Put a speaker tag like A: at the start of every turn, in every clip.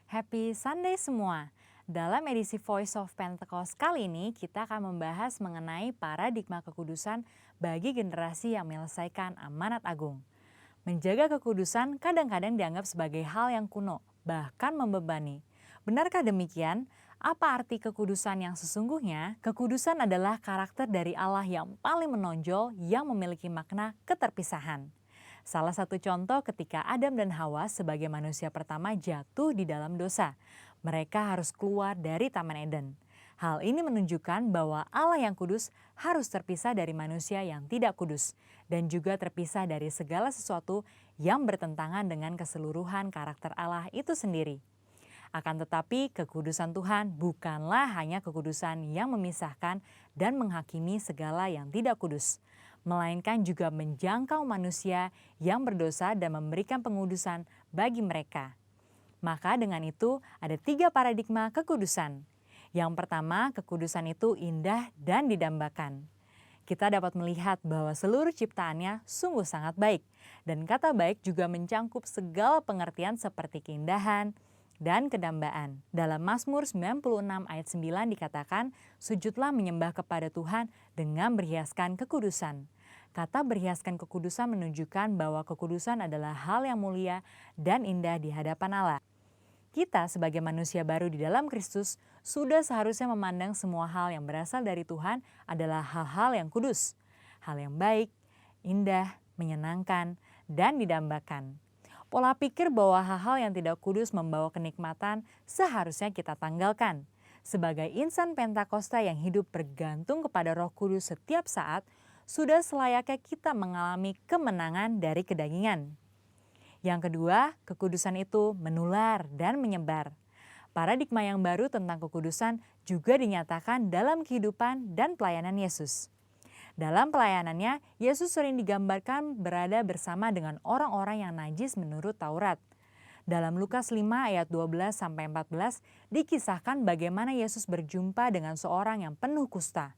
A: Happy Sunday semua! Dalam edisi Voice of Pentecost kali ini, kita akan membahas mengenai paradigma kekudusan bagi generasi yang menyelesaikan amanat agung. Menjaga kekudusan kadang-kadang dianggap sebagai hal yang kuno, bahkan membebani. Benarkah demikian? Apa arti kekudusan yang sesungguhnya? Kekudusan adalah karakter dari Allah yang paling menonjol yang memiliki makna keterpisahan. Salah satu contoh ketika Adam dan Hawa sebagai manusia pertama jatuh di dalam dosa. Mereka harus keluar dari Taman Eden. Hal ini menunjukkan bahwa Allah yang kudus harus terpisah dari manusia yang tidak kudus. Dan juga terpisah dari segala sesuatu yang bertentangan dengan keseluruhan karakter Allah itu sendiri. Akan tetapi kekudusan Tuhan bukanlah hanya kekudusan yang memisahkan dan menghakimi segala yang tidak kudus, melainkan juga menjangkau manusia yang berdosa dan memberikan pengudusan bagi mereka. Maka dengan itu ada 3 paradigma kekudusan. Yang pertama, kekudusan itu indah dan didambakan. Kita dapat melihat bahwa seluruh ciptaannya sungguh sangat baik. Dan kata baik juga mencangkup segala pengertian seperti keindahan dan kedambaan. Dalam Mazmur 96 ayat 9 dikatakan, sujudlah menyembah kepada Tuhan dengan berhiaskan kekudusan. Kata berhiaskan kekudusan menunjukkan bahwa kekudusan adalah hal yang mulia dan indah di hadapan Allah. Kita sebagai manusia baru di dalam Kristus sudah seharusnya memandang semua hal yang berasal dari Tuhan adalah hal-hal yang kudus, hal yang baik, indah, menyenangkan, dan didambakan. Pola pikir bahwa hal-hal yang tidak kudus membawa kenikmatan seharusnya kita tanggalkan. Sebagai insan Pentakosta yang hidup bergantung kepada Roh Kudus setiap saat, sudah selayaknya kita mengalami kemenangan dari kedagingan. Yang kedua, kekudusan itu menular dan menyebar. Paradigma yang baru tentang kekudusan juga dinyatakan dalam kehidupan dan pelayanan Yesus. Dalam pelayanannya, Yesus sering digambarkan berada bersama dengan orang-orang yang najis menurut Taurat. Dalam Lukas 5 ayat 12-14 dikisahkan bagaimana Yesus berjumpa dengan seorang yang penuh kusta.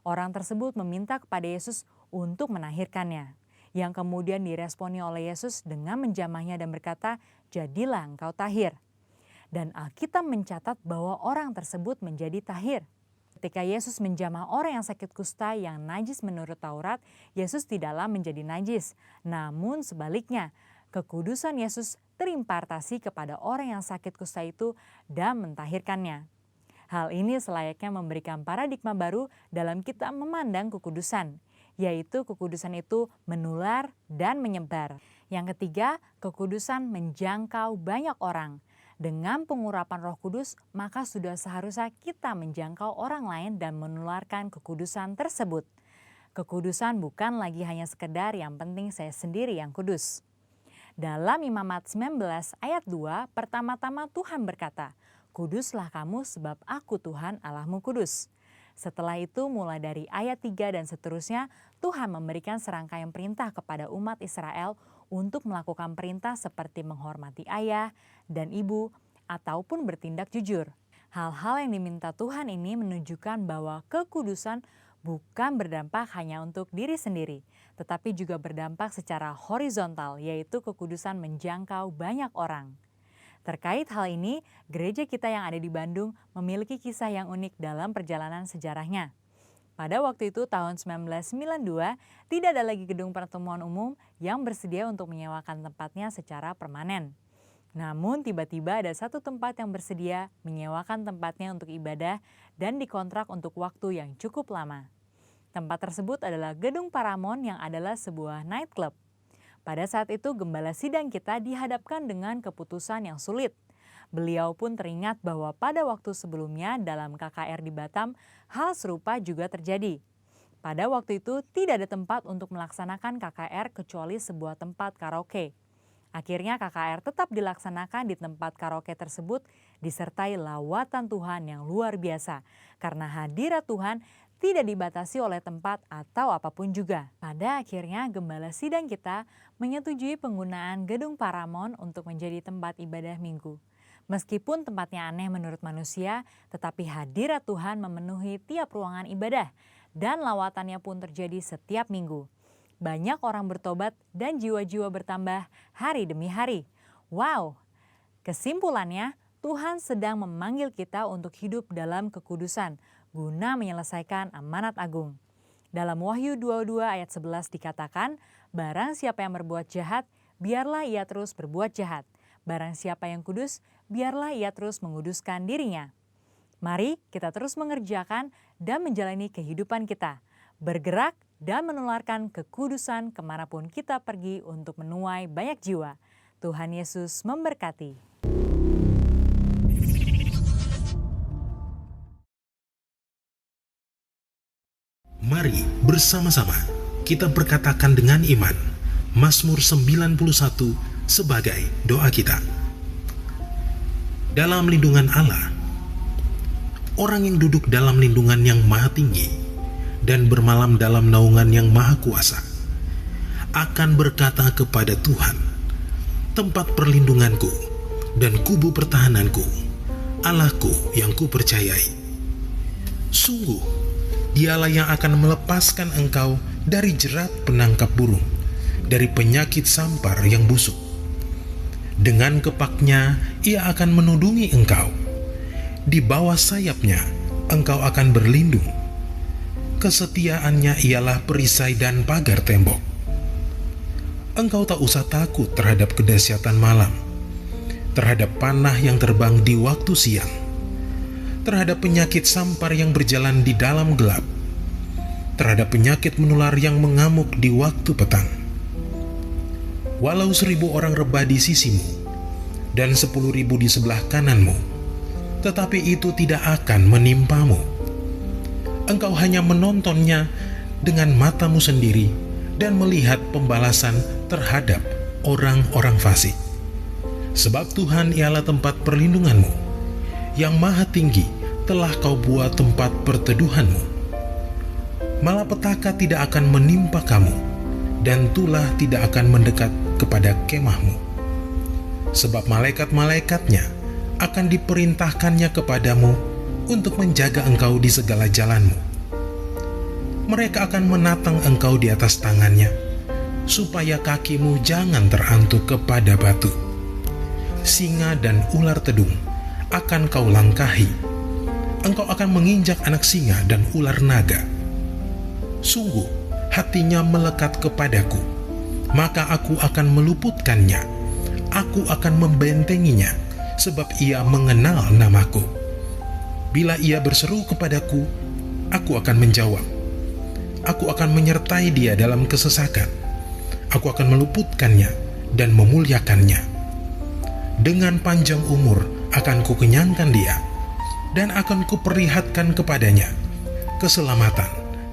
A: Orang tersebut meminta kepada Yesus untuk menahirkannya, yang kemudian diresponi oleh Yesus dengan menjamahnya dan berkata, "Jadilah engkau tahir." Dan Alkitab mencatat bahwa orang tersebut menjadi tahir. Ketika Yesus menjamah orang yang sakit kusta yang najis menurut Taurat, Yesus tidaklah menjadi najis. Namun sebaliknya, kekudusan Yesus terimpartasi kepada orang yang sakit kusta itu dan mentahirkannya. Hal ini selayaknya memberikan paradigma baru dalam kita memandang kekudusan, yaitu kekudusan itu menular dan menyebar. Yang ketiga, kekudusan menjangkau banyak orang. Dengan pengurapan Roh Kudus, maka sudah seharusnya kita menjangkau orang lain dan menularkan kekudusan tersebut. Kekudusan bukan lagi hanya sekedar yang penting saya sendiri yang kudus. Dalam Imamat 19 ayat 2, pertama-tama Tuhan berkata, "Kuduslah kamu sebab aku Tuhan Allahmu kudus." Setelah itu mulai dari ayat 3 dan seterusnya, Tuhan memberikan serangkaian perintah kepada umat Israel untuk melakukan perintah seperti menghormati ayah dan ibu ataupun bertindak jujur. Hal-hal yang diminta Tuhan ini menunjukkan bahwa kekudusan bukan berdampak hanya untuk diri sendiri, tetapi juga berdampak secara horizontal, yaitu kekudusan menjangkau banyak orang. Terkait hal ini, gereja kita yang ada di Bandung memiliki kisah yang unik dalam perjalanan sejarahnya. Pada waktu itu tahun 1992, tidak ada lagi gedung pertemuan umum yang bersedia untuk menyewakan tempatnya secara permanen. Namun tiba-tiba ada satu tempat yang bersedia menyewakan tempatnya untuk ibadah dan dikontrak untuk waktu yang cukup lama. Tempat tersebut adalah Gedung Paramount yang adalah sebuah nightclub. Pada saat itu gembala sidang kita dihadapkan dengan keputusan yang sulit. Beliau pun teringat bahwa pada waktu sebelumnya dalam KKR di Batam, hal serupa juga terjadi. Pada waktu itu tidak ada tempat untuk melaksanakan KKR kecuali sebuah tempat karaoke. Akhirnya KKR tetap dilaksanakan di tempat karaoke tersebut disertai lawatan Tuhan yang luar biasa. Karena hadirat Tuhan tidak dibatasi oleh tempat atau apapun juga. Pada akhirnya gembala sidang kita menyetujui penggunaan Gedung Paramount untuk menjadi tempat ibadah minggu. Meskipun tempatnya aneh menurut manusia, tetapi hadirat Tuhan memenuhi tiap ruangan ibadah dan lawatannya pun terjadi setiap minggu. Banyak orang bertobat dan jiwa-jiwa bertambah hari demi hari. Wow! Kesimpulannya, Tuhan sedang memanggil kita untuk hidup dalam kekudusan guna menyelesaikan amanat agung. Dalam Wahyu 22 ayat 11 dikatakan, barang siapa yang berbuat jahat, biarlah ia terus berbuat jahat. Barang siapa yang kudus, biarlah ia terus menguduskan dirinya. Mari kita terus mengerjakan dan menjalani kehidupan kita, bergerak dan menularkan kekudusan kemanapun kita pergi untuk menuai banyak jiwa. Tuhan Yesus memberkati.
B: Mari bersama-sama kita berkatakan dengan iman Mazmur 91 sebagai doa kita. Dalam lindungan Allah, orang yang duduk dalam lindungan yang maha tinggi dan bermalam dalam naungan yang maha kuasa akan berkata kepada Tuhan, tempat perlindunganku dan kubu pertahananku, Allahku yang kupercayai. Sungguh, Dialah yang akan melepaskan engkau dari jerat penangkap burung, dari penyakit sampar yang busuk. Dengan kepaknya ia akan menudungi engkau. Di bawah sayapnya engkau akan berlindung. Kesetiaannya ialah perisai dan pagar tembok. Engkau tak usah takut terhadap kedahsyatan malam, terhadap panah yang terbang di waktu siang, terhadap penyakit sampar yang berjalan di dalam gelap, terhadap penyakit menular yang mengamuk di waktu petang. Walau 1.000 orang rebah di sisimu dan 10.000 di sebelah kananmu, tetapi itu tidak akan menimpamu. Engkau hanya menontonnya dengan matamu sendiri dan melihat pembalasan terhadap orang-orang fasik. Sebab Tuhan ialah tempat perlindunganmu, yang maha tinggi telah kau buat tempat perteduhanmu. Malapetaka tidak akan menimpa kamu, dan tulah tidak akan mendekat kepada kemahmu. Sebab malaikat-malaikatnya akan diperintahkannya kepadamu untuk menjaga engkau di segala jalanmu. Mereka akan menatang engkau di atas tangannya, supaya kakimu jangan terantuk kepada batu. Singa dan ular tedung akan kau langkahi. Engkau akan menginjak anak singa dan ular naga. Sungguh, hatinya melekat kepadaku, maka aku akan meluputkannya. Aku akan membentenginya, sebab ia mengenal namaku. Bila ia berseru kepadaku, aku akan menjawab. Aku akan menyertai dia dalam kesesakan. Aku akan meluputkannya dan memuliakannya. Dengan panjang umur akan kukenyangkan dia, dan akan kuperlihatkan kepadanya keselamatan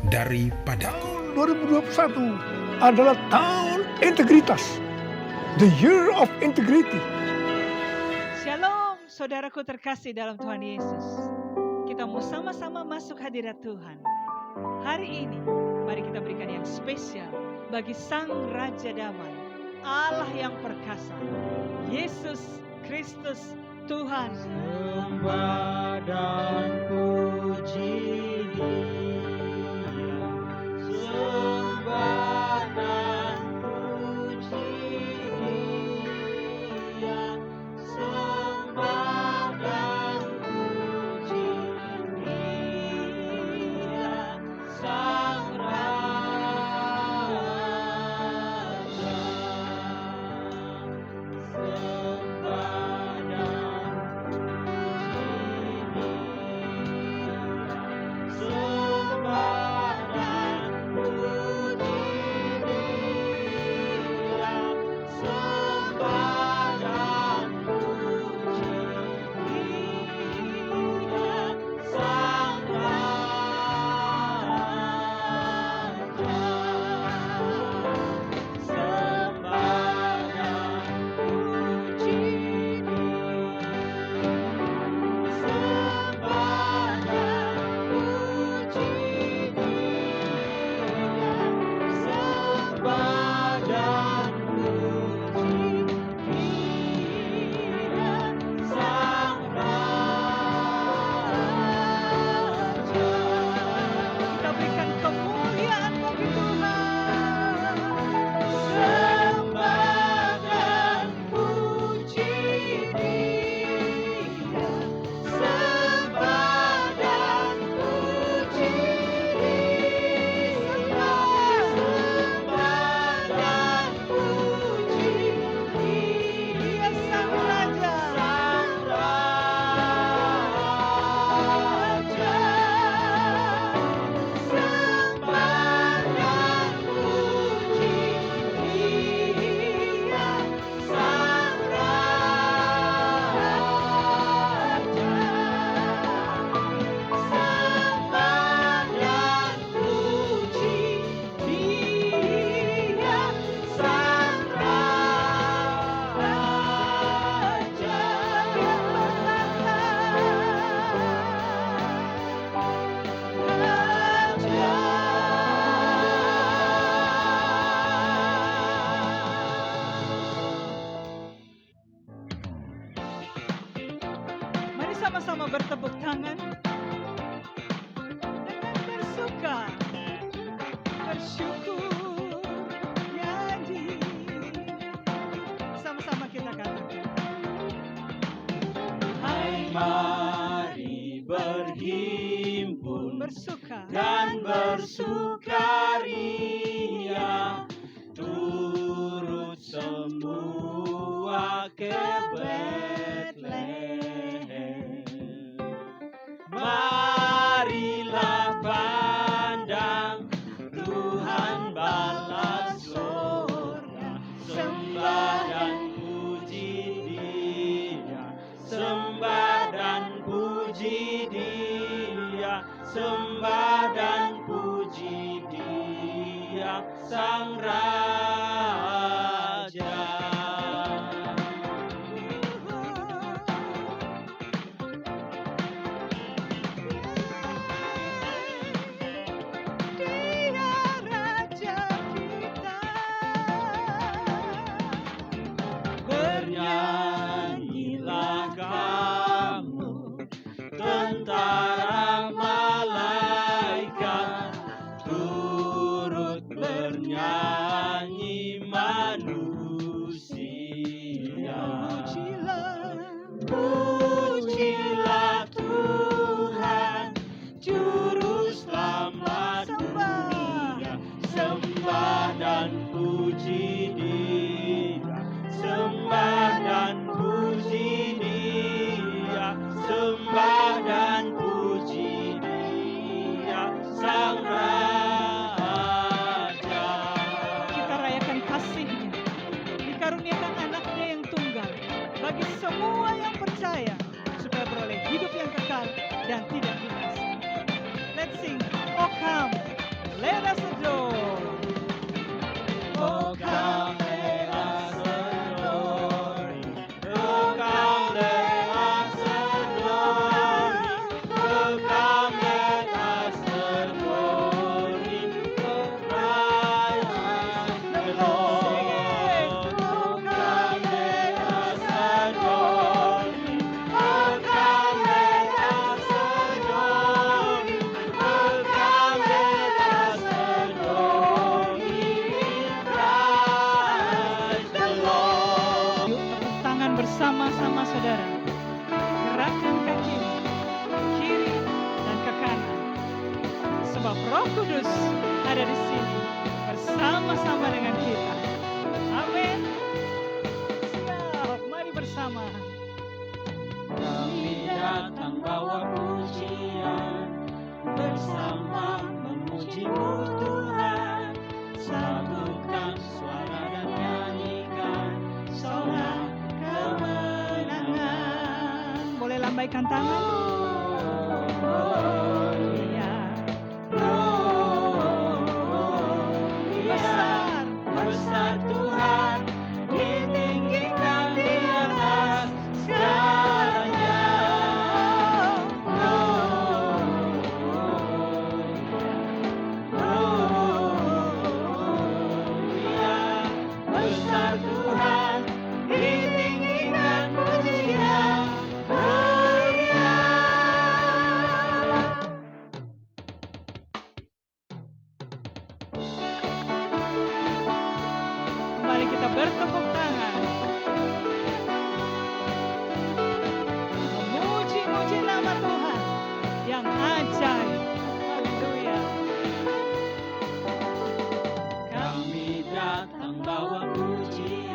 B: daripadaku.
C: 2021 adalah tahun integritas, the year of integrity.
D: Shalom, saudaraku terkasih dalam Tuhan Yesus. Kita mau sama-sama masuk hadirat Tuhan. Hari ini, mari kita berikan yang spesial bagi Sang Raja Damai, Allah yang perkasa, Yesus Kristus Tuhan.
E: Sembah dan puji Dia, sembah dan puji Dia, sembah dan puji Dia, Sang Raja. Sembah dan puji Dia,
D: Sama-sama bertepuk tangan dengan bersuka, bersyukur, nyanyi. Sama-sama kita katakan.
E: Hai, mari berhimpun
D: Bersuka
E: dan bersukaria, turut semua ke Betlehem. Marilah pandang Tuhan balas sorga, sembah dan puji Dia, sembah dan puji Dia, sembah dan puji Dia, Sang Raja.
D: Dia Raja kita.
E: Bernyanyilah kamu, tentara malaikat, turut bernyanyi manusia. Pujilah Tuhan, Juru Selamat dunia, sembah dan puji Dia, sembah dan puji Dia, sembah dan puji Dia, Sang Raja.
D: Kita rayakan kasih-Nya, dikaruniakan anaknya yang tunggal bagi semua yang percaya, supaya beroleh hidup yang kekal dan tidak binasa. Let's sing, oh come, let us adore.
E: Oh, come, let us adore Him. Oh, come, let us adore Him. Oh, come, let us adore Him. Oh, Christ the Lord. Oh, come, let us adore Him. Oh, come, let us adore Him. Oh, come, let us adore Him. Christ the Lord.
D: Yuk tepuk tangan bersama-sama saudara. Gerakkan kaki kiri dan ke kanan. Sebab Roh Kudus ada di sini bersama-sama dengan kita. Amin. Siap, mari bersama.
E: Kami datang bawa pujian, bersama memuji-Mu Tuhan. Satukan suara dan nyanyikan sorak kemenangan.
D: Boleh lambaikan tangan. Iya. Besar.
E: Besar Tuhan, ditinggikan di atas segalanya. Besar Tuhan, ditinggikan pujian.
D: Mari kita bertepuk tangan. Memuji-muji nama Tuhan yang ajaib. Haleluya.
E: Kami datang bawa pujian,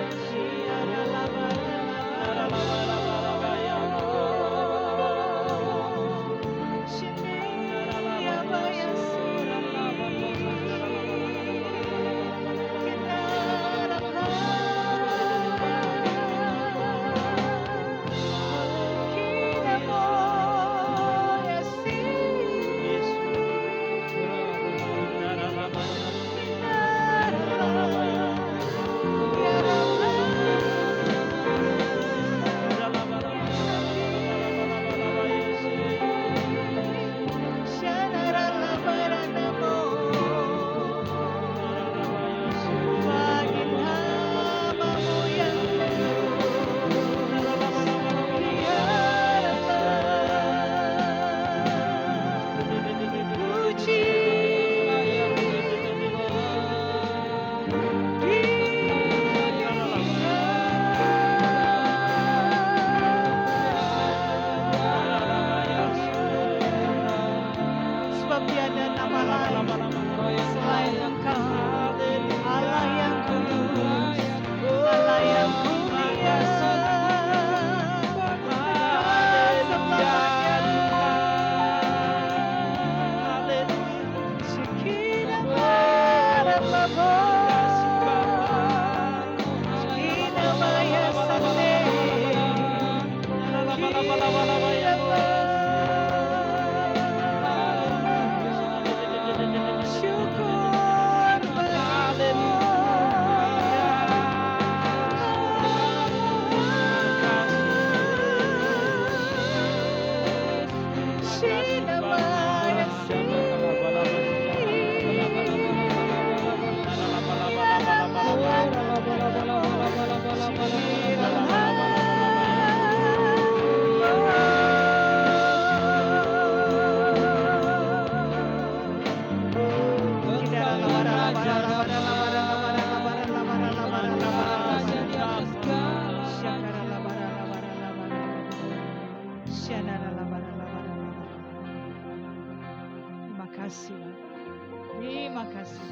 D: Terima kasih.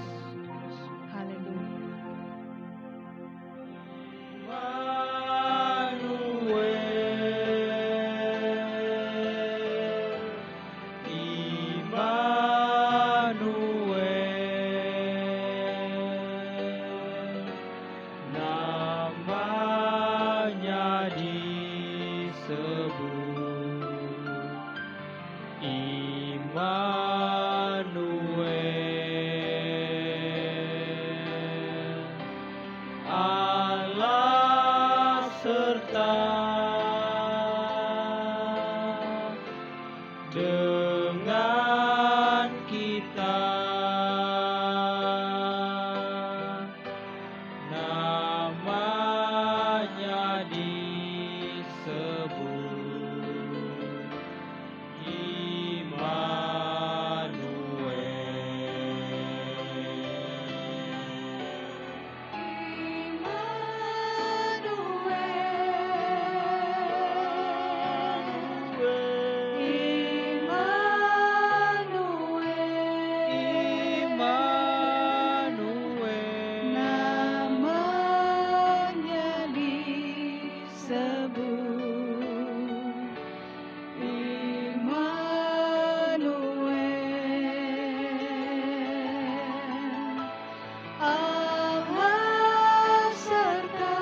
D: Haleluya.
E: Namanya disebut Immanuel, Allah serta dengan kita. Namanya disebut
D: Namanya disebut Immanuel, Allah serta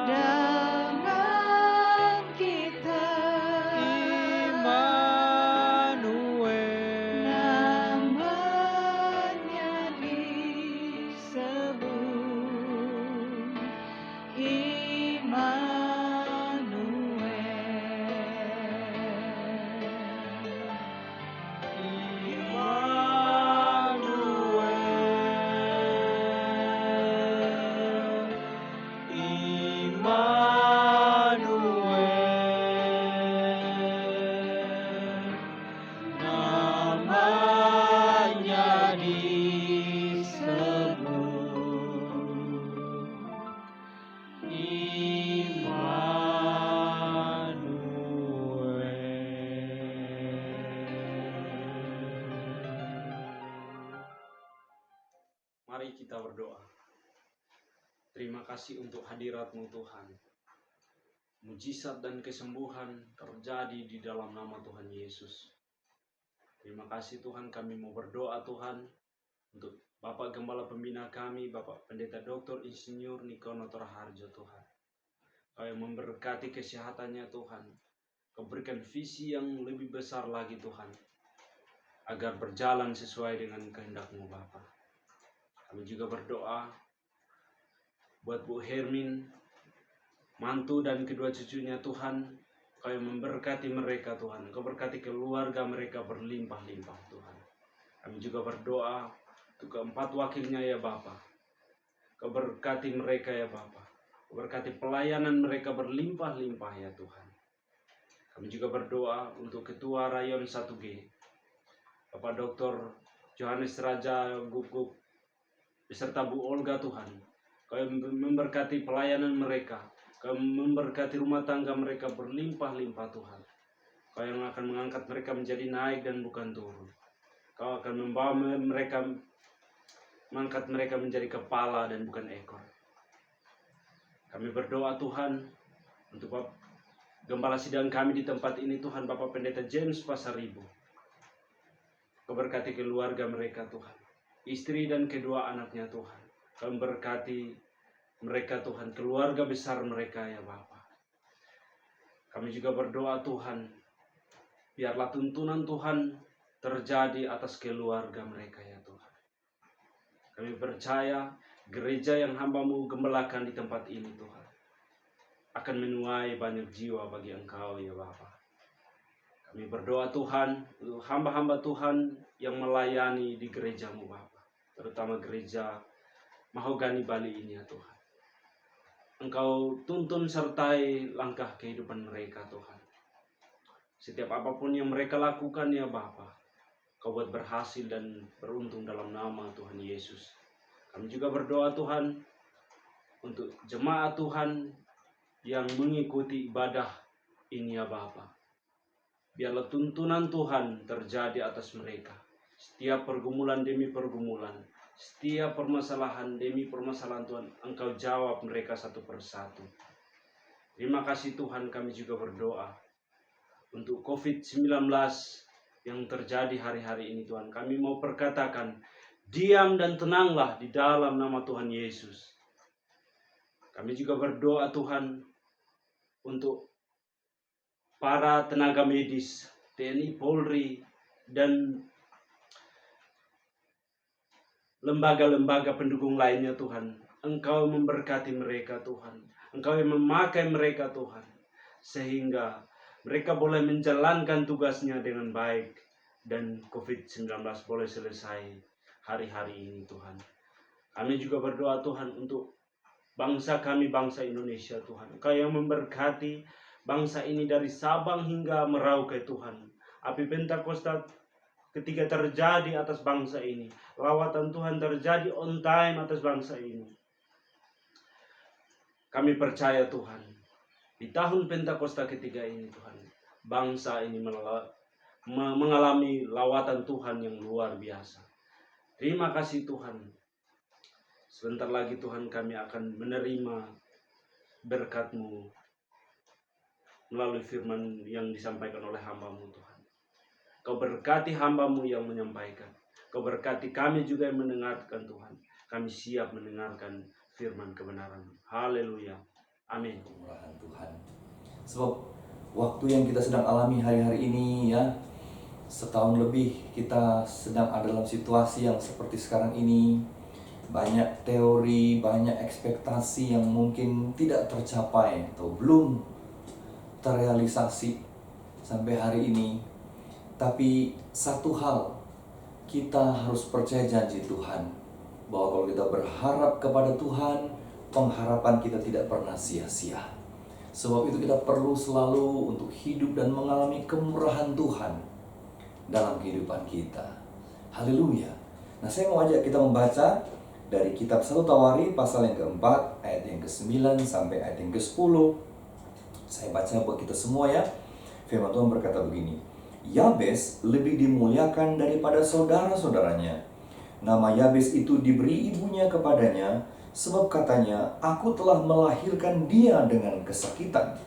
D: dengan kita. Namanya disebut
E: namanya disebut
F: Mari kita berdoa. Terima kasih untuk hadirat-Mu Tuhan. Mujizat dan kesembuhan terjadi di dalam nama Tuhan Yesus. Terima kasih Tuhan, kami mau berdoa Tuhan untuk Bapak Gembala Pembina kami, Bapak Pendeta Dr. Insinyur Nikono Toraharjo Tuhan. Kau yang memberkati kesehatannya Tuhan. Kau berikan visi yang lebih besar lagi Tuhan, agar berjalan sesuai dengan kehendak-Mu Bapa. Kami juga berdoa buat Bu Hermin, mantu dan kedua cucunya Tuhan. Kau yang memberkati mereka Tuhan. Kau berkati keluarga mereka berlimpah-limpah Tuhan. Kami juga berdoa untuk keempat wakilnya ya Bapa. Kau berkati mereka ya Bapa. Kau berkati pelayanan mereka berlimpah-limpah ya Tuhan. Kami juga berdoa untuk Ketua Rayon 1G, Bapak Dr. Johannes Raja Guguk beserta Bu Olga Tuhan. Kau yang memberkati pelayanan mereka. Kau memberkati rumah tangga mereka berlimpah-limpah Tuhan. Kau yang akan mengangkat mereka menjadi naik dan bukan turun. Kau akan membawa mereka, mengangkat mereka menjadi kepala dan bukan ekor. Kami berdoa Tuhan untuk Gembala sidang kami di tempat ini Tuhan, Bapak Pendeta James Pasaribu. Kau berkati keluarga mereka Tuhan, istri dan kedua anaknya Tuhan. Kau berkati mereka Tuhan, keluarga besar mereka ya Bapa. Kami juga berdoa Tuhan, biarlah tuntunan Tuhan terjadi atas keluarga mereka ya Tuhan. Kami percaya gereja yang hamba-Mu gembalakan di tempat ini Tuhan akan menuai banyak jiwa bagi Engkau ya Bapa. Kami berdoa Tuhan untuk hamba-hamba Tuhan yang melayani di gereja-Mu Bapa, terutama gereja Mahogani Bali ini ya Tuhan. Engkau tuntun sertai langkah kehidupan mereka Tuhan. Setiap apapun yang mereka lakukan ya Bapa, Kau buat berhasil dan beruntung dalam nama Tuhan Yesus. Kami juga berdoa Tuhan untuk jemaat Tuhan yang mengikuti ibadah ini ya Bapa. Biarlah tuntunan Tuhan terjadi atas mereka. Setiap pergumulan demi pergumulan, setiap permasalahan demi permasalahan Tuhan, Engkau jawab mereka satu persatu. Terima kasih Tuhan, kami juga berdoa untuk COVID-19 yang terjadi hari-hari ini Tuhan. Kami mau perkatakan, diam dan tenanglah di dalam nama Tuhan Yesus. Kami juga berdoa Tuhan untuk para tenaga medis, TNI, Polri, dan lembaga-lembaga pendukung lainnya Tuhan. Engkau memberkati mereka Tuhan. Engkau yang memakai mereka Tuhan. Sehingga mereka boleh menjalankan tugasnya dengan baik. Dan COVID-19 boleh selesai hari-hari ini Tuhan. Kami juga berdoa Tuhan untuk bangsa kami, bangsa Indonesia Tuhan. Engkau yang memberkati bangsa ini dari Sabang hingga Merauke Tuhan. Api Pentakosta ketika terjadi atas bangsa ini, lawatan Tuhan terjadi on time atas bangsa ini. Kami percaya Tuhan, di tahun Pentakosta ketiga ini Tuhan, bangsa ini mengalami lawatan Tuhan yang luar biasa. Terima kasih Tuhan. Sebentar lagi Tuhan kami akan menerima berkat-Mu melalui firman yang disampaikan oleh hamba-Mu Tuhan. Kau berkati hamba-Mu yang menyampaikan. Kau berkati kami juga yang mendengarkan Tuhan. Kami siap mendengarkan firman kebenaran. Haleluya. Amin.
G: Kemurahan Tuhan. Sebab waktu yang kita sedang alami hari-hari ini ya, setahun lebih kita sedang ada dalam situasi yang seperti sekarang ini. Banyak teori, banyak ekspektasi yang mungkin tidak tercapai atau belum terrealisasi sampai hari ini. Tapi satu hal, kita harus percaya janji Tuhan, bahwa kalau kita berharap kepada Tuhan, pengharapan kita tidak pernah sia-sia. Sebab itu kita perlu selalu untuk hidup dan mengalami kemurahan Tuhan dalam kehidupan kita. Haleluya. Nah, saya mau ajak kita membaca dari kitab 1 Tawari pasal yang keempat, ayat yang ke-9 sampai ayat yang ke-10. Saya baca buat kita semua ya. Firman Tuhan berkata begini. Yabes lebih dimuliakan daripada saudara-saudaranya. Nama Yabes itu diberi ibunya kepadanya, sebab katanya, aku telah melahirkan dia dengan kesakitan.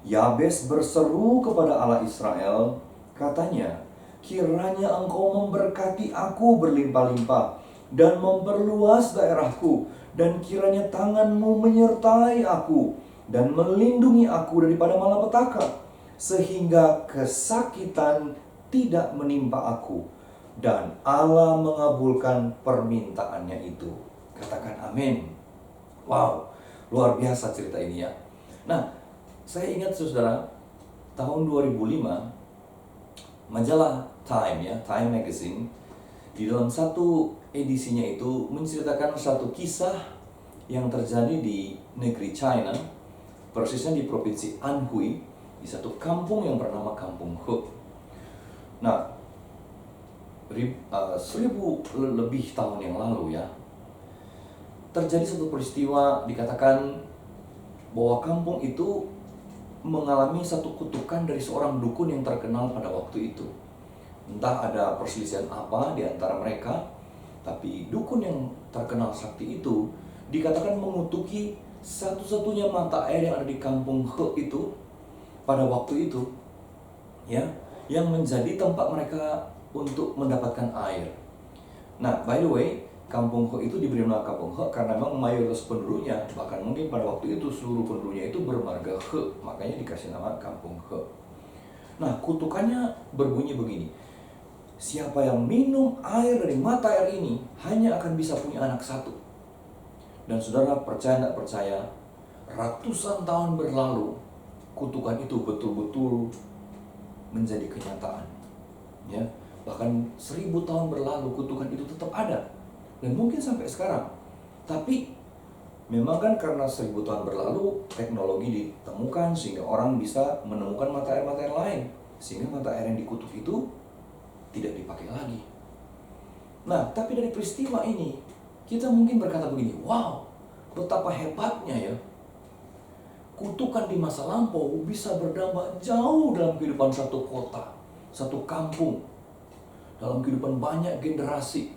G: Yabes berseru kepada Allah Israel, katanya, kiranya engkau memberkati aku berlimpah-limpah, dan memperluas daerahku, dan kiranya tanganmu menyertai aku, dan melindungi aku daripada malapetaka, sehingga kesakitan tidak menimpa aku. Dan Allah mengabulkan permintaannya itu. Katakan amin. Wow, luar biasa cerita ini ya. Nah, saya ingat saudara, tahun 2005, majalah Time ya, Time Magazine, di dalam satu edisinya itu menceritakan satu kisah yang terjadi di negeri China, persisnya di provinsi Anhui, di satu kampung yang bernama Kampung He. Nah, 1000 lebih tahun yang lalu ya, terjadi satu peristiwa, dikatakan bahwa kampung itu mengalami satu kutukan dari seorang dukun yang terkenal pada waktu itu. Entah ada perselisihan apa di antara mereka, tapi dukun yang terkenal sakti itu dikatakan mengutuki satu-satunya mata air yang ada di Kampung He itu pada waktu itu, ya, yang menjadi tempat mereka untuk mendapatkan air. Nah, by the way, Kampung He itu diberi nama Kampung He karena memang mayoritas penduduknya, bahkan mungkin pada waktu itu seluruh penduduknya itu bermarga He, makanya dikasih nama Kampung He. Nah, kutukannya berbunyi begini. Siapa yang minum air dari mata air ini hanya akan bisa punya anak satu. Dan saudara, percaya tidak percaya, ratusan tahun berlalu, kutukan itu betul-betul menjadi kenyataan. Ya, bahkan 1000 tahun berlalu kutukan itu tetap ada. Dan mungkin sampai sekarang. Tapi memang kan karena 1000 tahun berlalu teknologi ditemukan sehingga orang bisa menemukan mata air lain. Sehingga mata air yang dikutuk itu tidak dipakai lagi. Nah, tapi dari peristiwa ini kita mungkin berkata begini, wow, betapa hebatnya ya. kutukan di masa lampau bisa berdampak jauh dalam kehidupan satu kota, satu kampung, dalam kehidupan banyak generasi.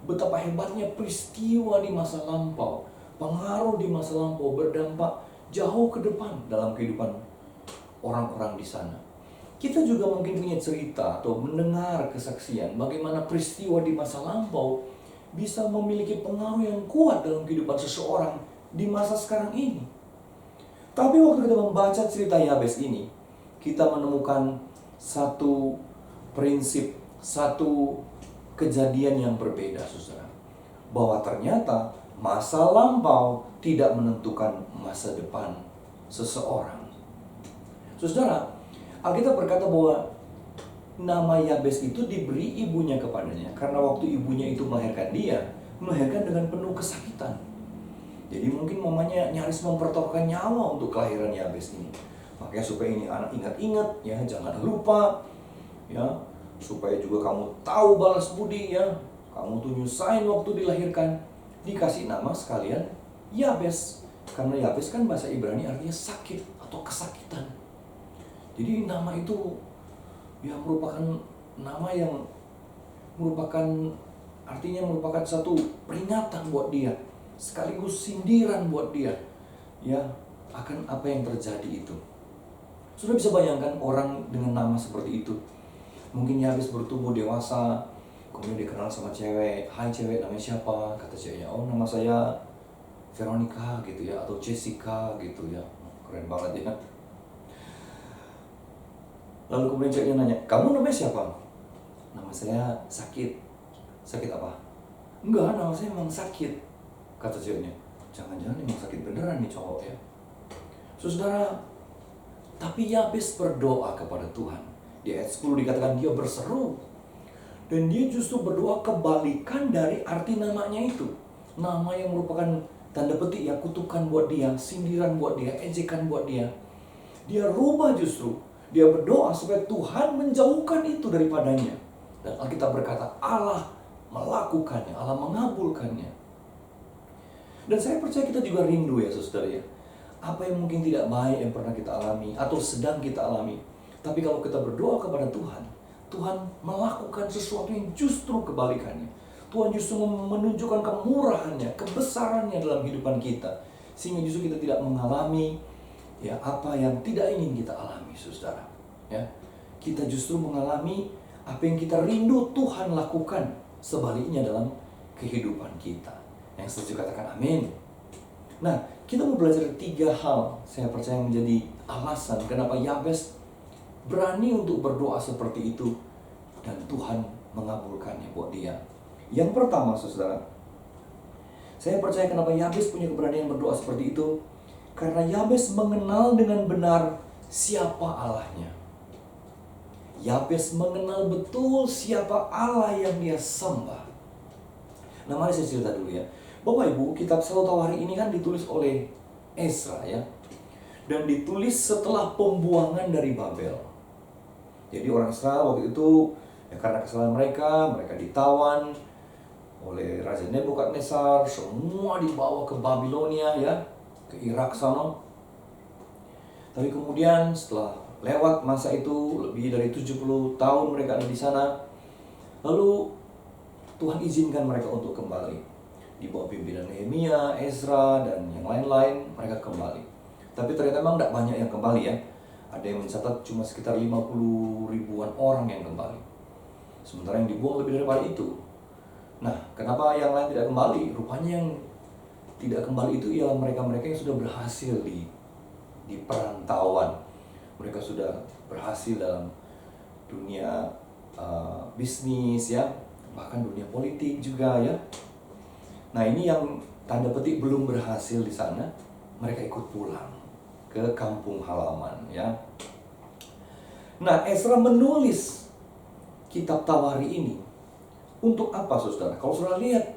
G: Betapa hebatnya peristiwa di masa lampau, pengaruh di masa lampau berdampak jauh ke depan dalam kehidupan orang-orang di sana. Kita juga mungkin punya cerita atau mendengar kesaksian bagaimana peristiwa di masa lampau bisa memiliki pengaruh yang kuat dalam kehidupan seseorang di masa sekarang ini. Tapi waktu kita membaca cerita Yabes ini, kita menemukan satu prinsip, satu kejadian yang berbeda, saudara. Bahwa ternyata masa lampau tidak menentukan masa depan seseorang. Saudara, Alkitab berkata bahwa nama Yabes itu diberi ibunya kepadanya karena waktu ibunya itu melahirkan dia, melahirkan dengan penuh kesakitan. Jadi mungkin mamanya nyaris mempertaruhkan nyawa untuk kelahiran Yabes ini. Makanya supaya ini anak ingat-ingat, ya, jangan lupa, ya, supaya juga kamu tahu balas budi, ya, kamu tuh nyusahin waktu dilahirkan, dikasih nama sekalian Yabes. Karena Yabes kan bahasa Ibrani artinya sakit atau kesakitan. Jadi nama itu ya merupakan nama yang merupakan artinya merupakan satu peringatan buat dia, sekaligus sindiran buat dia, ya, akan apa yang terjadi itu. Sudah bisa bayangkan orang dengan nama seperti itu. Mungkin Yabes bertumbuh dewasa, kemudian dikenal sama cewek. Hai cewek, namanya siapa? Kata ceweknya, oh nama saya Veronica gitu ya, atau Jessica gitu ya. Keren banget ya. Lalu kemudian ceweknya nanya, kamu namanya siapa? Nama saya Sakit. Sakit apa? Enggak, nama saya memang sakit. Kata ceweknya, jangan-jangan emang sakit beneran nih cowok ya. Saudara, tapi Yabes berdoa kepada Tuhan. Di ayat 10 dikatakan dia berseru. Dan dia justru berdoa kebalikan dari arti namanya itu. Nama yang merupakan tanda petik ya, kutukan buat dia, sindiran buat dia, ejekan buat dia. Dia rubah justru. Dia berdoa supaya Tuhan menjauhkan itu daripadanya. Dan Alkitab berkata Allah melakukannya, Allah mengabulkannya. Dan saya percaya kita juga rindu ya saudara ya. Apa yang mungkin tidak baik yang pernah kita alami atau sedang kita alami. Tapi kalau kita berdoa kepada Tuhan, Tuhan melakukan sesuatu yang justru kebalikannya. Tuhan justru menunjukkan kemurahannya, kebesarannya dalam kehidupan kita. Sehingga justru kita tidak mengalami ya apa yang tidak ingin kita alami, saudara. Ya, kita justru mengalami apa yang kita rindu Tuhan lakukan sebaliknya dalam kehidupan kita. Yang setuju katakan amin. Nah, kita mau belajar 3 hal saya percaya menjadi alasan kenapa Yabes berani untuk berdoa seperti itu dan Tuhan mengabulkannya buat dia. Yang pertama, saudara, saya percaya kenapa Yabes punya keberanian berdoa seperti itu karena Yabes mengenal dengan benar siapa Allahnya. Yabes mengenal betul siapa Allah yang dia sembah. Nah, mari saya cerita dulu ya. Bapak Ibu, kitab Selalu Tawari ini kan ditulis oleh Ezra ya. Dan ditulis setelah pembuangan dari Babel. Jadi orang Israel waktu itu ya karena kesalahan mereka ditawan oleh Raja Nebukadnezar, semua dibawa ke Babilonia ya, ke Irak sana. Tapi kemudian setelah lewat masa itu lebih dari 70 tahun mereka ada di sana. Lalu Tuhan izinkan mereka untuk kembali. Di bawah pimpinan Nehemia, Ezra, dan yang lain-lain mereka kembali. Tapi ternyata memang tidak banyak yang kembali ya. Ada yang mencatat cuma sekitar 50 ribuan orang yang kembali. Sementara yang dibuang lebih daripada itu. Nah, kenapa yang lain tidak kembali? Rupanya yang tidak kembali itu ialah mereka-mereka yang sudah berhasil di perantauan. Mereka sudah berhasil dalam dunia bisnis ya, bahkan dunia politik juga ya. Nah, ini yang tanda petik belum berhasil di sana, mereka ikut pulang ke kampung halaman ya. Nah, Ezra menulis kitab Tawari ini untuk apa, saudara? Kalau saudara lihat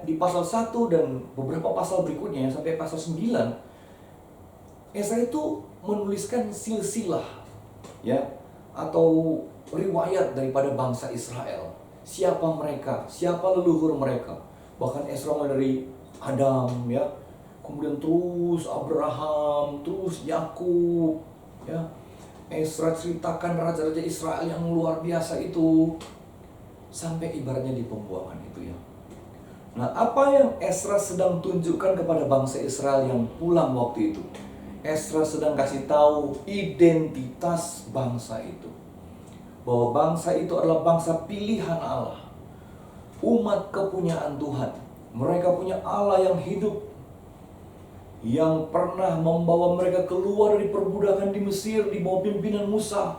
G: di pasal 1 dan beberapa pasal berikutnya sampai pasal 9, Ezra itu menuliskan silsilah ya, atau riwayat daripada bangsa Israel. Siapa mereka, siapa leluhur mereka. Bahkan Ezra mulai dari Adam ya, kemudian terus Abraham, terus Yakub, ya. Esra ceritakan raja-raja Israel yang luar biasa itu, sampai ibaratnya di pembuangan itu ya. Nah, apa yang Esra sedang tunjukkan kepada bangsa Israel yang pulang waktu itu? Esra sedang kasih tahu identitas bangsa itu, bahwa bangsa itu adalah bangsa pilihan Allah, umat kepunyaan Tuhan. Mereka punya Allah yang hidup, yang pernah membawa mereka keluar dari perbudakan di Mesir di bawah pimpinan Musa.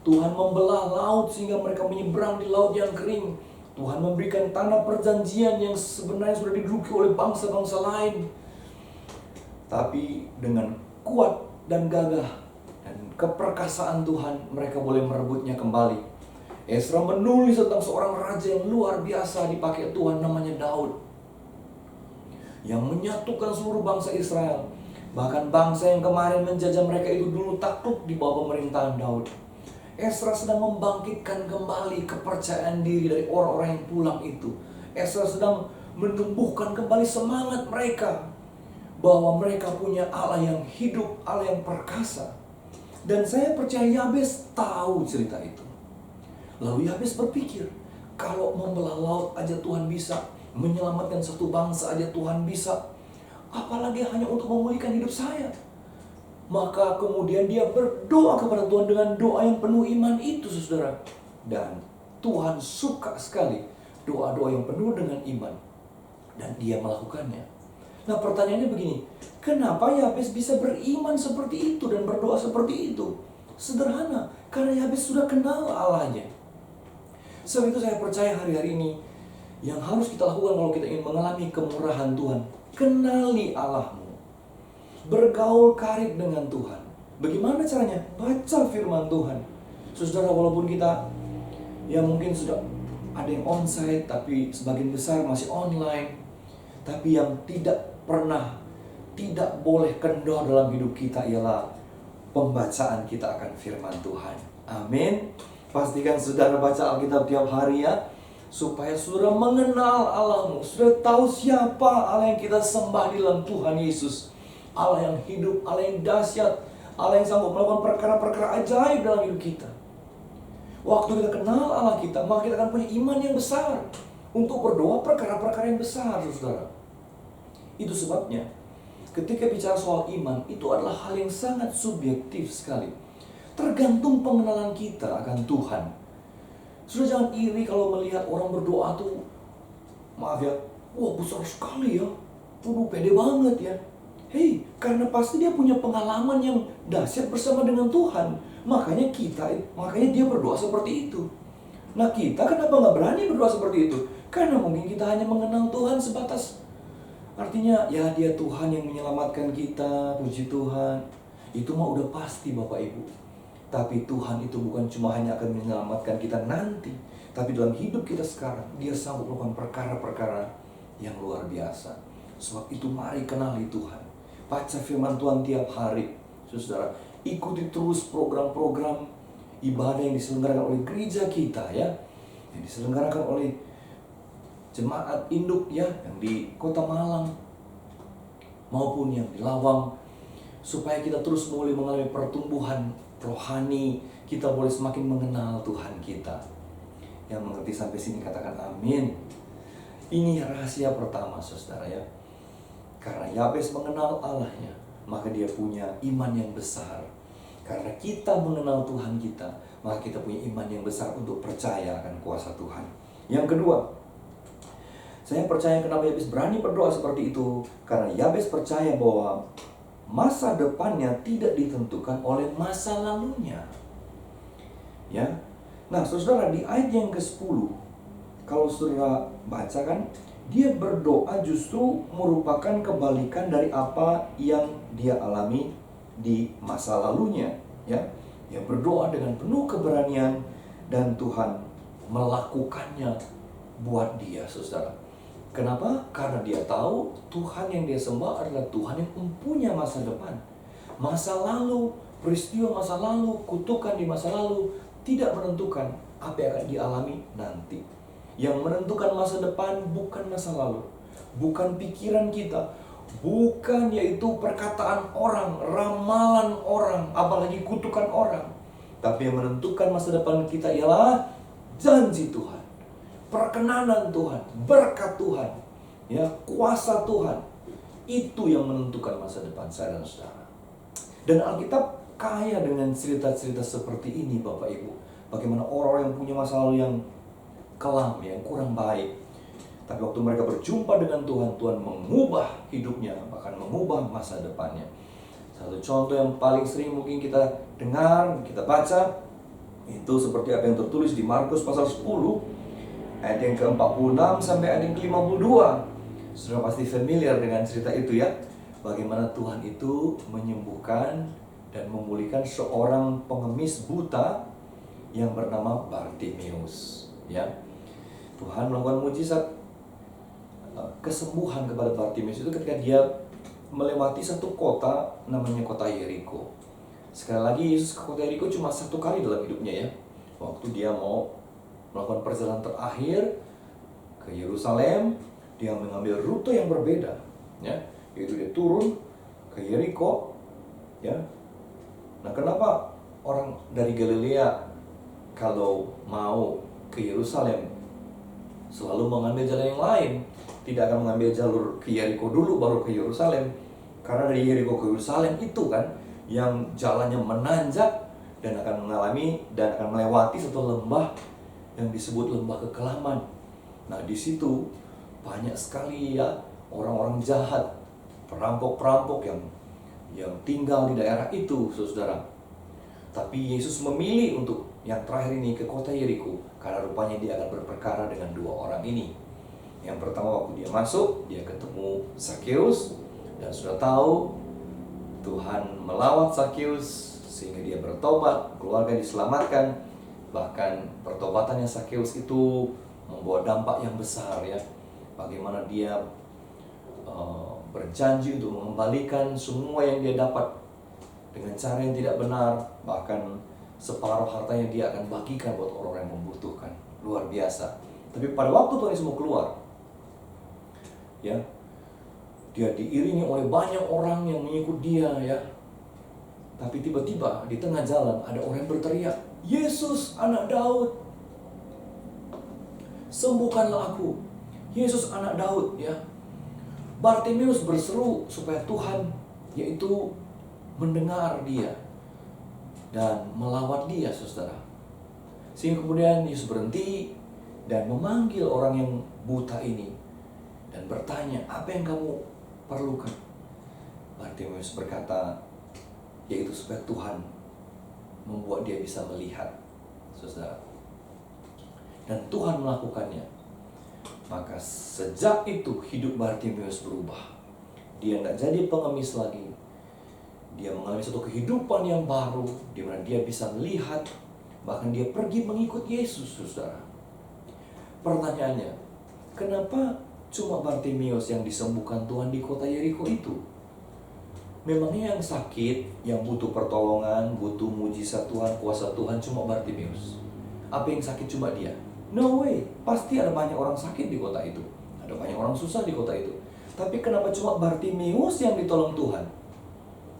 G: Tuhan membelah laut sehingga mereka menyeberang di laut yang kering. Tuhan memberikan tanah perjanjian yang sebenarnya sudah diduduki oleh bangsa-bangsa lain. Tapi dengan kuat dan gagah dan keperkasaan Tuhan, mereka boleh merebutnya kembali. Esra menulis tentang seorang raja yang luar biasa dipakai Tuhan, namanya Daud, yang menyatukan seluruh bangsa Israel. Bahkan bangsa yang kemarin menjajah mereka itu dulu takluk di bawah pemerintahan Daud. Esra sedang membangkitkan kembali kepercayaan diri dari orang-orang yang pulang itu. Esra sedang menumbuhkan kembali semangat mereka, bahwa mereka punya Allah yang hidup, Allah yang perkasa. Dan saya percaya Yabes tahu cerita itu. Lalu Yabes berpikir, kalau membelah laut aja Tuhan bisa, menyelamatkan satu bangsa aja Tuhan bisa, apalagi hanya untuk memulihkan hidup saya. Maka kemudian dia berdoa kepada Tuhan dengan doa yang penuh iman itu, saudara. Dan Tuhan suka sekali doa-doa yang penuh dengan iman, dan dia melakukannya. Nah, pertanyaannya begini, kenapa Yabes bisa beriman seperti itu dan berdoa seperti itu? Sederhana, karena Yabes sudah kenal Allahnya. Sebab itu saya percaya hari-hari ini yang harus kita lakukan kalau kita ingin mengalami kemurahan Tuhan, kenali Allahmu, bergaul karib dengan Tuhan. Bagaimana caranya? Baca firman Tuhan. Saudara, walaupun kita mungkin sudah ada yang onsite, tapi sebagian besar masih online, tapi yang tidak boleh kendor dalam hidup kita ialah pembacaan kita akan firman Tuhan. Amin. Pastikan saudara baca Alkitab tiap hari ya, supaya saudara mengenal Allahmu, saudara tahu siapa Allah yang kita sembah di dalam Tuhan Yesus. Allah yang hidup, Allah yang dahsyat, Allah yang sanggup melakukan perkara-perkara ajaib dalam hidup kita. Waktu kita kenal Allah kita, maka kita akan punya iman yang besar untuk berdoa perkara-perkara yang besar, saudara. Itu sebabnya ketika bicara soal iman, itu adalah hal yang sangat subjektif sekali, tergantung pengenalan kita akan Tuhan. Sudah, jangan iri kalau melihat orang berdoa tuh, maaf ya, wah besar sekali ya, pede banget ya. Hei, karena pasti dia punya pengalaman yang dahsyat bersama dengan Tuhan, makanya dia berdoa seperti itu. Nah, kita kenapa nggak berani berdoa seperti itu? Karena mungkin kita hanya mengenal Tuhan sebatas, artinya ya dia Tuhan yang menyelamatkan kita, puji Tuhan. Itu mah udah pasti Bapak Ibu. Tapi Tuhan itu bukan cuma hanya akan menyelamatkan kita nanti, tapi dalam hidup kita sekarang, dia sanggup melakukan perkara-perkara yang luar biasa. Sebab itu mari kenali Tuhan. Baca firman Tuhan tiap hari. Saudara, ikuti terus program-program ibadah yang diselenggarakan oleh gereja kita ya, yang diselenggarakan oleh jemaat induk ya, yang di Kota Malang maupun yang di Lawang, supaya kita terus boleh mengalami pertumbuhan rohani, kita boleh semakin mengenal Tuhan kita. Yang mengerti sampai sini katakan amin. Ini rahasia pertama, saudara ya. Karena Yabes mengenal Allahnya, maka dia punya iman yang besar. Karena kita mengenal Tuhan kita, maka kita punya iman yang besar untuk percaya akan kuasa Tuhan. Yang kedua, saya percaya kenapa Yabes berani berdoa seperti itu, karena Yabes percaya bahwa masa depannya tidak ditentukan oleh masa lalunya. Ya. Nah, saudara, di ayat yang ke-10, kalau saudara baca kan, dia berdoa justru merupakan kebalikan dari apa yang dia alami di masa lalunya, ya. Dia berdoa dengan penuh keberanian dan Tuhan melakukannya buat dia, saudara. Kenapa? Karena dia tahu Tuhan yang dia sembah adalah Tuhan yang mempunyai masa depan. Masa lalu, peristiwa masa lalu, kutukan di masa lalu tidak menentukan apa yang akan dialami nanti. Yang menentukan masa depan bukan masa lalu, bukan pikiran kita, bukan yaitu perkataan orang, ramalan orang, apalagi kutukan orang. Tapi yang menentukan masa depan kita ialah janji Tuhan, perkenanan Tuhan, berkat Tuhan, ya, kuasa Tuhan. Itu yang menentukan masa depan saya dan saudara. Dan Alkitab kaya dengan cerita-cerita seperti ini, Bapak Ibu. Bagaimana orang yang punya masa lalu yang kelam, yang kurang baik, tapi waktu mereka berjumpa dengan Tuhan, Tuhan mengubah hidupnya, bahkan mengubah masa depannya. Satu contoh yang paling sering mungkin kita dengar, kita baca, itu seperti apa yang tertulis di Markus pasal 10, ayat yang ke-46 sampai ayat yang ke-52. Sudah pasti familiar dengan cerita itu ya. Bagaimana Tuhan itu menyembuhkan dan memulihkan seorang pengemis buta yang bernama Bartimeus, ya. Tuhan melakukan mujizat kesembuhan kepada Bartimeus itu ketika dia melewati satu kota namanya kota Yeriko. Sekali lagi Yesus ke kota Yeriko cuma satu kali dalam hidupnya ya. Waktu dia mau melakukan perjalanan terakhir ke Yerusalem, dia mengambil rute yang berbeda, ya. Yaitu dia turun ke Yeriko, ya. Nah, kenapa orang dari Galilea kalau mau ke Yerusalem selalu mengambil jalan yang lain? Tidak akan mengambil jalur ke Yeriko dulu baru ke Yerusalem. Karena dari Yeriko ke Yerusalem itu kan yang jalannya menanjak dan akan mengalami dan akan melewati satu lembah yang disebut lembah kekelaman. Nah, di situ banyak sekali ya orang-orang jahat, perampok-perampok yang tinggal di daerah itu, saudara. Tapi Yesus memilih untuk yang terakhir ini ke kota Yeriko karena rupanya dia akan berperkara dengan dua orang ini. Yang pertama waktu dia masuk, dia ketemu Zakheus dan sudah tahu Tuhan melawat Zakheus sehingga dia bertobat, keluarga diselamatkan. Bahkan pertobatannya Zakheus itu membawa dampak yang besar ya. Bagaimana dia berjanji untuk mengembalikan semua yang dia dapat dengan cara yang tidak benar, bahkan separuh hartanya dia akan bagikan buat orang yang membutuhkan. Luar biasa. Tapi pada waktu Tuhan Yesus mau keluar, ya, dia diiringi oleh banyak orang yang mengikut dia ya. Tapi tiba-tiba di tengah jalan ada orang yang berteriak, "Yesus anak Daud, sembuhkanlah aku. Yesus anak Daud," ya. Bartimeus berseru supaya Tuhan yaitu mendengar dia dan melawat dia, saudara. Sehingga kemudian Yesus berhenti dan memanggil orang yang buta ini dan bertanya, "Apa yang kamu perlukan?" Bartimeus berkata, yaitu supaya Tuhan membuat dia bisa melihat, saudara. Dan Tuhan melakukannya. Maka sejak itu hidup Bartimeus berubah. Dia tidak jadi pengemis lagi. Dia mengalami satu kehidupan yang baru, di mana dia bisa melihat, bahkan dia pergi mengikut Yesus, saudara. Pertanyaannya, kenapa cuma Bartimeus yang disembuhkan Tuhan di kota Yeriko itu? Memangnya yang sakit, yang butuh pertolongan, butuh mujizat Tuhan, kuasa Tuhan cuma Bartimeus? Apa yang sakit cuma dia? No way, pasti ada banyak orang sakit di kota itu. Ada banyak orang susah di kota itu. Tapi kenapa cuma Bartimeus yang ditolong Tuhan?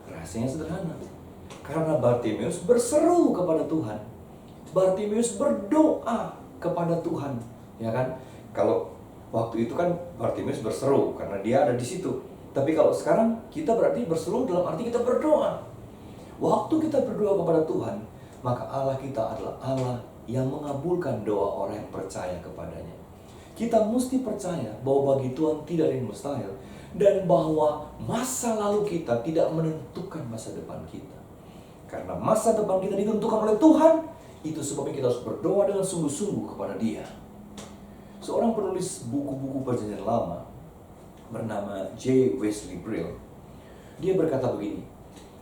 G: Rahasianya sederhana. Karena Bartimeus berseru kepada Tuhan. Bartimeus berdoa kepada Tuhan, ya kan? Kalau waktu itu kan Bartimeus berseru karena dia ada di situ. Tapi kalau sekarang kita berarti berseru dalam arti kita berdoa. Waktu kita berdoa kepada Tuhan, maka Allah kita adalah Allah yang mengabulkan doa orang yang percaya kepadanya. Kita mesti percaya bahwa bagi Tuhan tidak ada yang mustahil, dan bahwa masa lalu kita tidak menentukan masa depan kita. Karena masa depan kita ditentukan oleh Tuhan, itu sebabnya kita harus berdoa dengan sungguh-sungguh kepada Dia. Seorang penulis buku-buku Perjanjian Lama bernama J. Wesley Brill, dia berkata begini,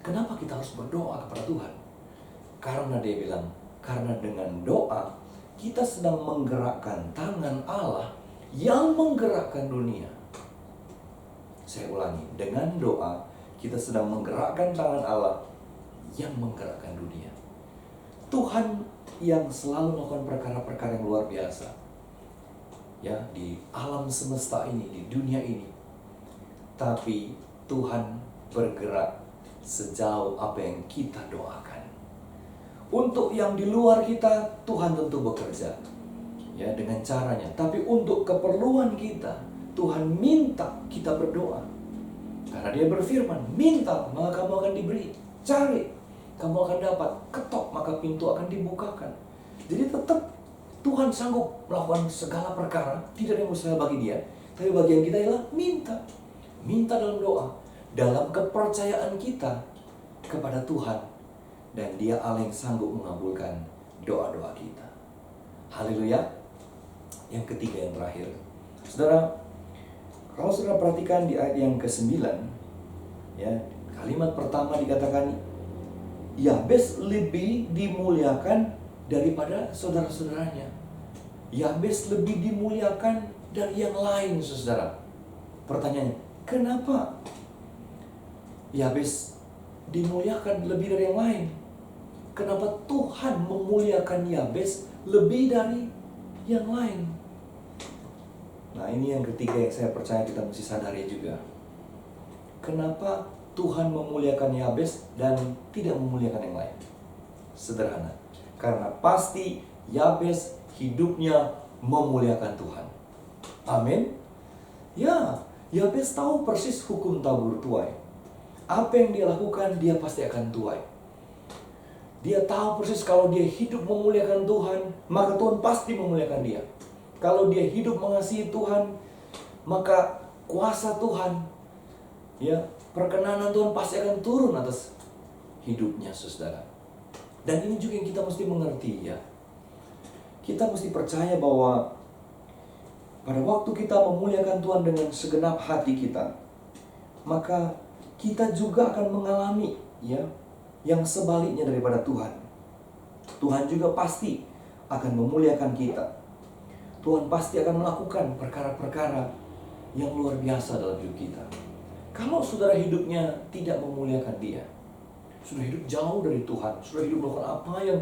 G: kenapa kita harus berdoa kepada Tuhan? Karena dia bilang, karena dengan doa kita sedang menggerakkan tangan Allah yang menggerakkan dunia. Saya ulangi, dengan doa kita sedang menggerakkan tangan Allah yang menggerakkan dunia. Tuhan yang selalu melakukan perkara-perkara yang luar biasa ya di alam semesta ini, di dunia ini. tapi Tuhan bergerak sejauh apa yang kita doakan. Untuk yang di luar kita, Tuhan tentu bekerja ya dengan caranya. Tapi untuk keperluan kita, Tuhan minta kita berdoa. Karena Dia berfirman, minta maka kamu akan diberi, cari kamu akan dapat, ketok maka pintu akan dibukakan. Jadi tetap Tuhan sanggup melakukan segala perkara, tidak ada yang mustahil bagi Dia. Tapi bagian kita ialah minta. Minta dalam doa, dalam kepercayaan kita kepada Tuhan. Dan Dia Allah yang sanggup mengabulkan doa-doa kita. Haleluya. Yang ketiga, yang terakhir, saudara, kalau saudara perhatikan di ayat yang ke-9, ya, kalimat pertama dikatakan, Yabes lebih dimuliakan daripada saudara-saudaranya. Yabes lebih dimuliakan dari yang lain, saudara. Pertanyaannya, kenapa Yabes dimuliakan lebih dari yang lain? Kenapa Tuhan memuliakan Yabes lebih dari yang lain? Nah, ini yang ketiga yang saya percaya kita mesti sadari juga. Kenapa Tuhan memuliakan Yabes dan tidak memuliakan yang lain? Sederhana. Karena pasti Yabes hidupnya memuliakan Tuhan. Amin. Ya, Yabes tahu persis hukum tabur tuai. Apa yang dia lakukan, dia pasti akan tuai. Dia tahu persis kalau dia hidup memuliakan Tuhan, maka Tuhan pasti memuliakan dia. Kalau dia hidup mengasihi Tuhan, maka kuasa Tuhan, ya, perkenanan Tuhan pasti akan turun atas hidupnya, saudara. Dan ini juga yang kita mesti mengerti, ya. Kita mesti percaya bahwa pada waktu kita memuliakan Tuhan dengan segenap hati kita, maka kita juga akan mengalami, ya, yang sebaliknya daripada Tuhan. Tuhan juga pasti akan memuliakan kita. Tuhan pasti akan melakukan perkara-perkara yang luar biasa dalam hidup kita. Kalau saudara hidupnya tidak memuliakan Dia, sudah hidup jauh dari Tuhan, sudah hidup melakukan apa yang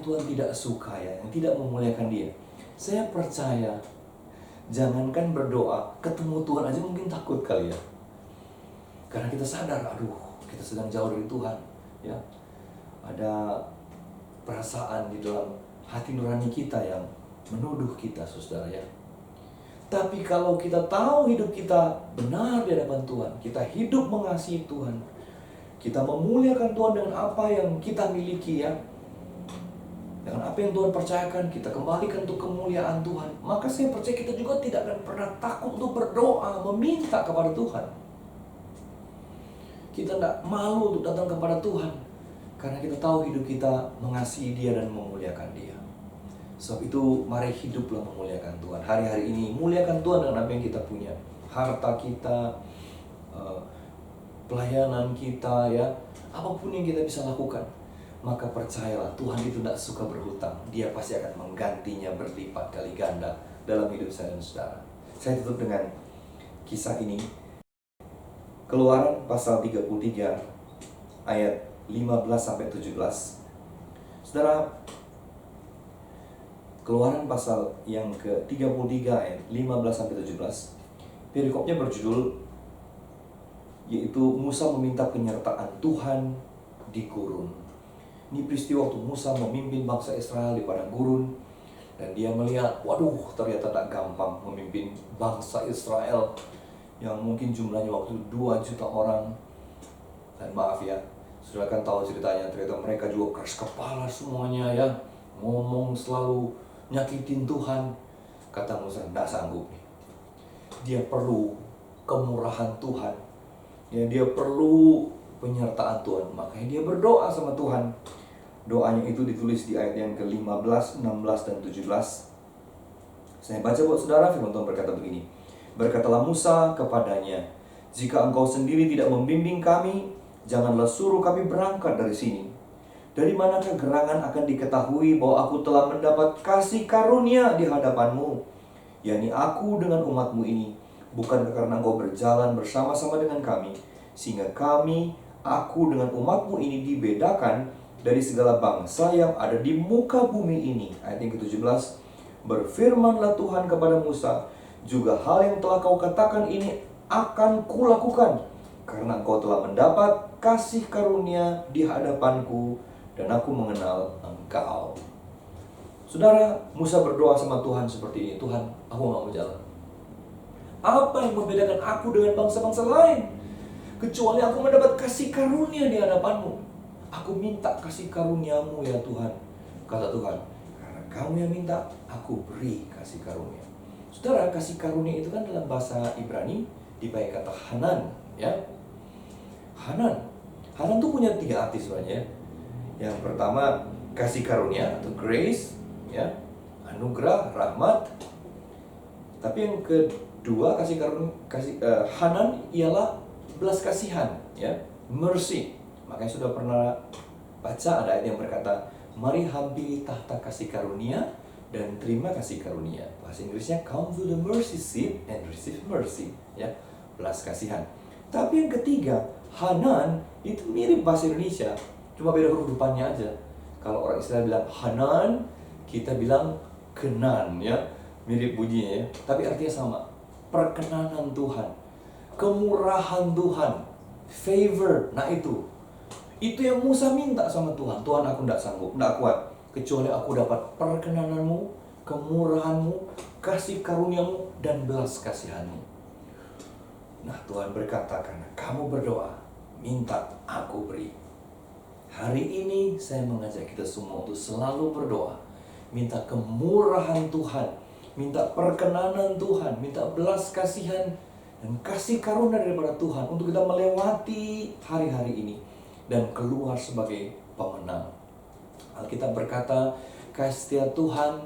G: Tuhan tidak suka, ya, yang tidak memuliakan Dia, saya percaya jangankan berdoa, ketemu Tuhan aja mungkin takut kali, ya. Karena kita sadar, aduh, kita sedang jauh dari Tuhan, ya. Ada perasaan di dalam hati nurani kita yang menuduh kita, saudara, ya. Tapi kalau kita tahu hidup kita benar di hadapan Tuhan, kita hidup mengasihi Tuhan, kita memuliakan Tuhan dengan apa yang kita miliki, ya, dengan apa yang Tuhan percayakan, kita kembalikan untuk kemuliaan Tuhan, maka saya percaya kita juga tidak akan pernah takut untuk berdoa, meminta kepada Tuhan. Kita tidak malu untuk datang kepada Tuhan, karena kita tahu hidup kita mengasihi Dia dan memuliakan Dia. Sebab itu mari hiduplah memuliakan Tuhan. Hari-hari ini muliakan Tuhan dengan apa yang kita punya. Harta kita, pelayanan kita, ya, apapun yang kita bisa lakukan. Maka percayalah, Tuhan itu tidak suka berhutang. Dia pasti akan menggantinya berlipat kali ganda dalam hidup saya dan saudara. Saya tutup dengan kisah ini. Keluaran pasal 33 ayat 15-17. Saudara, Keluaran pasal yang ke-33 ayat 15-17, perikopnya berjudul yaitu Musa meminta penyertaan Tuhan di gurun. Ini peristiwa waktu Musa memimpin bangsa Israel di padang gurun, dan dia melihat, waduh, ternyata tak gampang memimpin bangsa Israel yang mungkin jumlahnya waktu 2 juta orang. Dan maaf, ya, sudah kan tahu ceritanya, ternyata mereka juga keras kepala semuanya, ya, ngomong selalu nyakitin Tuhan. Kata Musa, tidak sanggup nih. Dia perlu kemurahan Tuhan, ya, dia perlu penyertaan Tuhan. Makanya dia berdoa sama Tuhan. Doanya itu ditulis di ayat yang ke-15, 16, dan 17. Saya baca buat saudara. Firman Tuhan berkata begini. Berkatalah Musa kepadanya, jika engkau sendiri tidak membimbing kami, janganlah suruh kami berangkat dari sini. Dari manakah gerangan akan diketahui bahwa aku telah mendapat kasih karunia di hadapanmu, yakni aku dengan umatmu ini? Bukankah karena engkau berjalan bersama-sama dengan kami, sehingga kami, aku dengan umatmu ini dibedakan dari segala bangsa yang ada di muka bumi ini. Ayat yang ke-17, berfirmanlah Tuhan kepada Musa, juga hal yang telah kau katakan ini akan kulakukan, karena engkau telah mendapat kasih karunia di hadapanku, dan aku mengenal engkau. Saudara, Musa berdoa sama Tuhan seperti ini, Tuhan, aku gak mau jalan. Apa yang membedakan aku dengan bangsa-bangsa lain? Kecuali aku mendapat kasih karunia di hadapanmu. Aku minta kasih karuniamu ya Tuhan. Kata Tuhan, karena kamu yang minta, aku beri kasih karunia. Saudara, kasih karunia itu kan dalam bahasa Ibrani dipakai kata Hanan, ya. Hanan tuh punya 3 arti sebenarnya. Yang pertama, kasih karunia atau grace, ya, anugerah, rahmat. Tapi yang kedua, Hanan ialah belas kasihan, ya, mercy. Makanya sudah pernah baca ada ayat yang berkata, mari hampiri tahta kasih karunia dan terima kasih karunia. Bahasa Inggrisnya, come to the mercy seat and receive mercy, ya, belas kasihan. Tapi yang ketiga, Hanan, itu mirip bahasa Indonesia, cuma beda huruf depannya aja. Kalau orang Israel bilang Hanan, kita bilang Kenan, ya, mirip bunyinya, ya, tapi artinya sama. Perkenanan Tuhan, kemurahan Tuhan, favor. Nah itu yang Musa minta sama Tuhan. Tuhan, aku tidak sanggup, tidak kuat, kecuali aku dapat perkenananmu, kemurahanmu, kasih karuniamu, dan belas kasihanmu. Nah, Tuhan berkata, karena kamu berdoa, minta aku beri. Hari ini saya mengajak kita semua untuk selalu berdoa, minta kemurahan Tuhan, minta perkenanan Tuhan, minta belas kasihan dan kasih karunia daripada Tuhan untuk kita melewati hari-hari ini dan keluar sebagai pemenang. Alkitab berkata, kasih setia Tuhan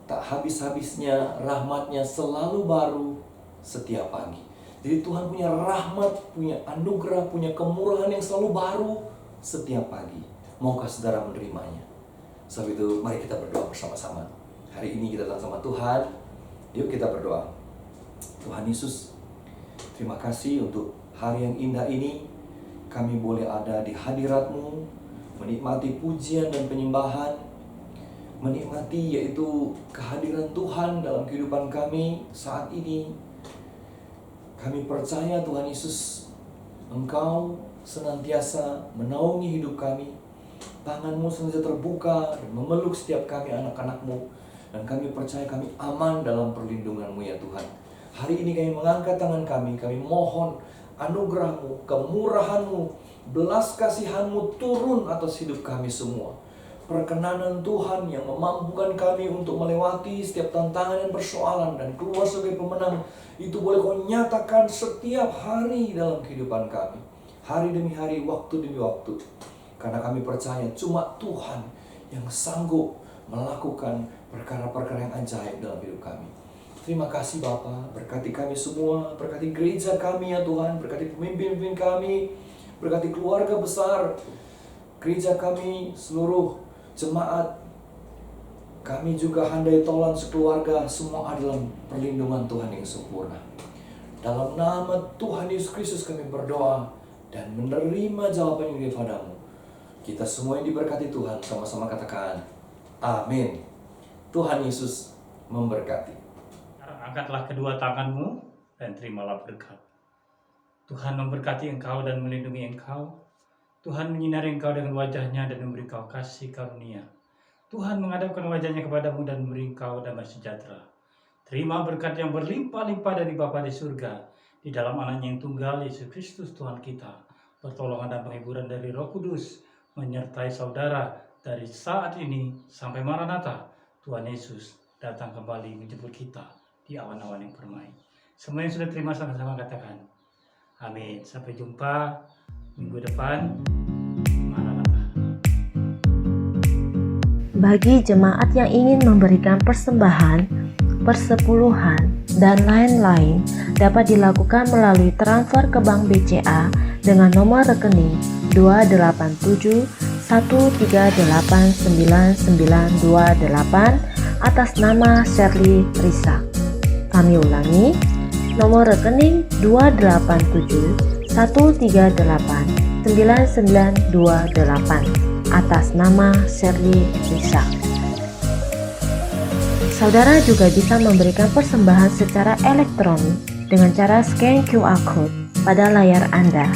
G: tak habis-habisnya, rahmatnya selalu baru setiap pagi. Jadi Tuhan punya rahmat, punya anugerah, punya kemurahan yang selalu baru setiap pagi. Maukah saudara menerimanya? Sebab itu mari kita berdoa bersama-sama. Hari ini kita datang sama Tuhan. Yuk kita berdoa. Tuhan Yesus, terima kasih untuk hari yang indah ini. Kami boleh ada di hadirat-Mu, menikmati pujian dan penyembahan, menikmati yaitu kehadiran Tuhan dalam kehidupan kami saat ini. Kami percaya Tuhan Yesus, Engkau senantiasa menaungi hidup kami. Tangan-Mu senantiasa terbuka dan memeluk setiap kami anak-anak-Mu. Dan kami percaya kami aman dalam perlindungan-Mu ya Tuhan. Hari ini kami mengangkat tangan kami mohon anugerah-Mu, kemurahan-Mu, belas kasihan-Mu turun atas hidup kami semua. Perkenanan Tuhan yang memampukan kami untuk melewati setiap tantangan dan persoalan dan keluar sebagai pemenang, itu boleh Kau nyatakan setiap hari dalam kehidupan kami, hari demi hari, waktu demi waktu. Karena kami percaya cuma Tuhan yang sanggup melakukan perkara-perkara yang ajaib dalam hidup kami. Terima kasih Bapa, berkati kami semua, berkati gereja kami ya Tuhan, berkati pemimpin-pemimpin kami, berkati keluarga besar gereja kami, seluruh jemaat kami juga handai tolan sekeluarga, semua adalah perlindungan Tuhan yang sempurna. Dalam nama Tuhan Yesus Kristus kami berdoa dan menerima jawaban yang daripada-Mu. Kita semua yang diberkati Tuhan, sama-sama katakan amin. Tuhan Yesus memberkati.
E: Angkatlah kedua tanganmu dan terimalah berkat. Tuhan memberkati engkau dan melindungi engkau. Tuhan menyinari engkau dengan wajah-Nya dan memberi engkau kasih karunia. Tuhan menghadapkan wajah-Nya kepadamu dan memberi engkau damai sejahtera. Terima berkat yang berlimpah-limpah dari Bapa di surga, di dalam Anak-Nya yang tunggal, Yesus Kristus Tuhan kita. Pertolongan dan penghiburan dari Roh Kudus menyertai saudara dari saat ini sampai Maranatha. Tuhan Yesus datang kembali menjemput kita di awan-awan yang permai. Semua yang sudah terima sama-sama katakan amin. Sampai jumpa minggu depan. Maranatha.
H: Bagi jemaat yang ingin memberikan persembahan, persepuluhan, dan lain-lain dapat dilakukan melalui transfer ke Bank BCA dengan nomor rekening 28713899928 atas nama Shirley Risa. Kami ulangi, nomor rekening 28713899928 atas nama Shirley Risa. Saudara juga bisa memberikan persembahan secara elektronik dengan cara scan QR Code pada layar Anda.